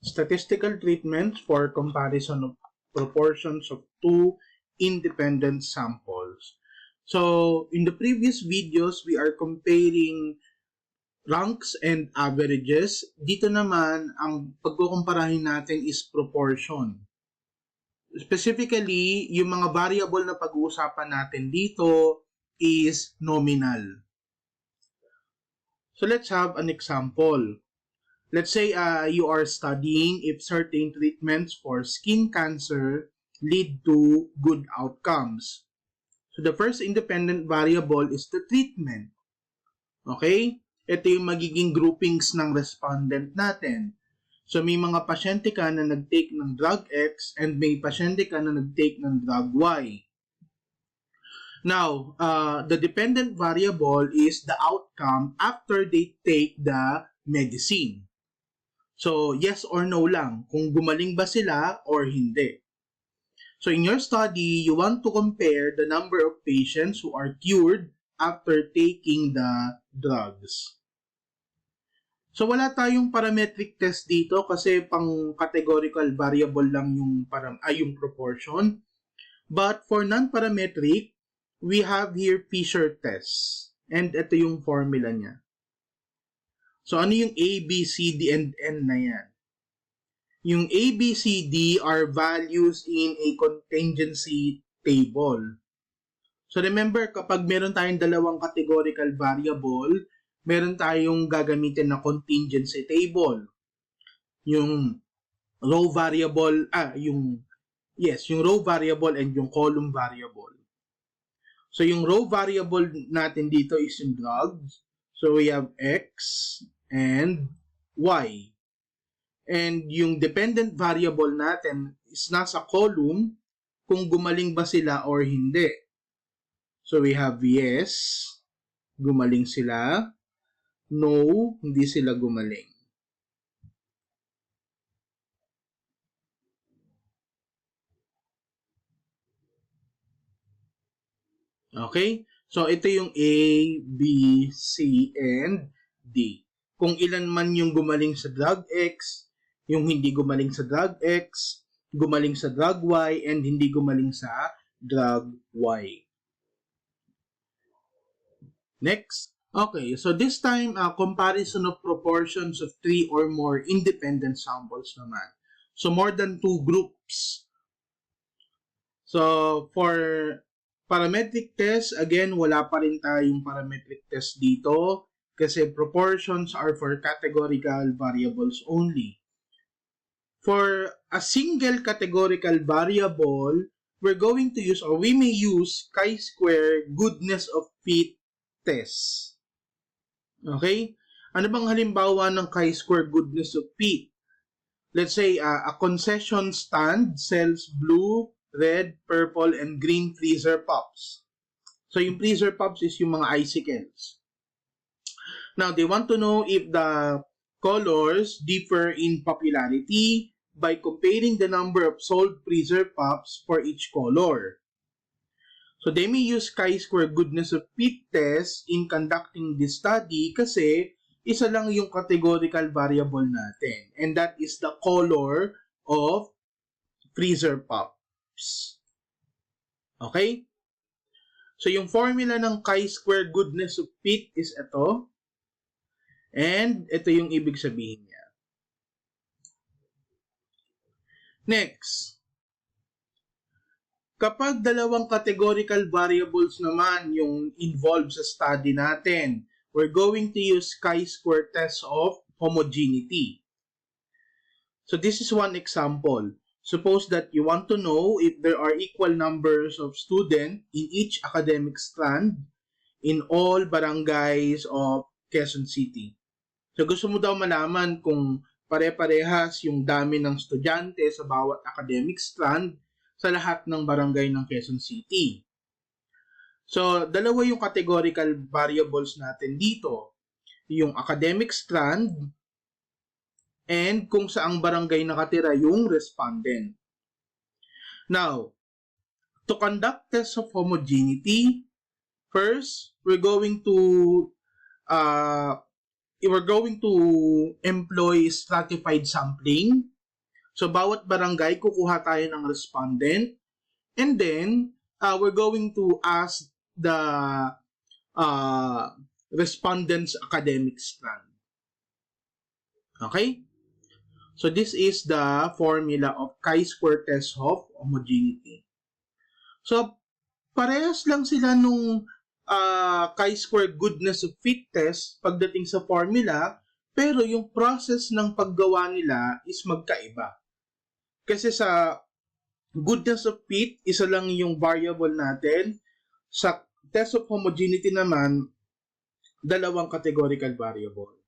Statistical treatments for comparison of proportions of two independent samples. So, in the previous videos, we are comparing ranks and averages. Dito naman, ang pagkukumparahin natin is proportion. Specifically, yung mga variable na pag-uusapan natin dito is nominal. So, let's have an example. Let's say you are studying if certain treatments for skin cancer lead to good outcomes. So the first independent variable is the treatment. Okay? Ito yung magiging groupings ng respondent natin. So may mga pasyente ka na nag-take ng drug X and may pasyente ka na nag-take ng drug Y. Now, the dependent variable is the outcome after they take the medicine. So, yes or no lang, kung gumaling ba sila or hindi. So, in your study, you want to compare the number of patients who are cured after taking the drugs. So, wala tayong parametric test dito kasi pang categorical variable lang yung, yung proportion. But for non-parametric, we have here Fisher test. And ito yung formula niya. So, ano yung A, B, C, D, and N na yan? Yung A, B, C, D are values in a contingency table. So, remember, kapag meron tayong dalawang categorical variable, meron tayong gagamitin na contingency table. Yung row variable, yung row variable and yung column variable. So, yung row variable natin dito is yung drugs. So, we have X and Y. And yung dependent variable natin is nasa column kung gumaling ba sila or hindi. So, we have yes, gumaling sila. No, hindi sila gumaling. Okay? So, ito yung A, B, C, and D. Kung ilan man yung gumaling sa drug X, yung hindi gumaling sa drug X, gumaling sa drug Y, and hindi gumaling sa drug Y. Next. Okay, so this time, comparison of proportions of 3 or more independent samples naman. So, more than 2 groups. So, for parametric test, again, wala pa rin tayong parametric test dito kasi proportions are for categorical variables only. For a single categorical variable, we're going to use or we may use chi-square goodness of fit test. Okay? Ano bang halimbawa ng chi-square goodness of fit? Let's say a concession stand sells blue, red, purple, and green freezer pops. So, yung freezer pops is yung mga icicles. Now, they want to know if the colors differ in popularity by comparing the number of sold freezer pops for each color. So, they may use chi-square goodness of fit test in conducting this study kasi isa lang yung categorical variable natin. And that is the color of freezer pops. Okay? So, yung formula ng chi-square goodness of fit is ito. And ito yung ibig sabihin niya. Next. Kapag dalawang categorical variables naman yung involved sa study natin, we're going to use chi-square test of homogeneity. So, this is one example. Suppose that you want to know if there are equal numbers of students in each academic strand in all barangays of Quezon City. So, gusto mo daw malaman kung pare-parehas yung dami ng estudyante sa bawat academic strand sa lahat ng barangay ng Quezon City. So, dalawa yung categorical variables natin dito. Yung academic strand and kung saang barangay nakatira yung respondent. Now, to conduct test of homogeneity, first, we're going to we're going to employ stratified sampling. So, bawat barangay, kukuha tayo ng respondent. And then, we're going to ask the respondent's academic strand. Okay? So, this is the formula of chi-square-Tess-Hoff homogeneity. So, parehas lang sila nung chi-square goodness of fit test pagdating sa formula, pero yung process ng paggawa nila is magkaiba. Kasi sa goodness of fit, isa lang yung variable natin. Sa test of homogeneity naman, dalawang categorical variable.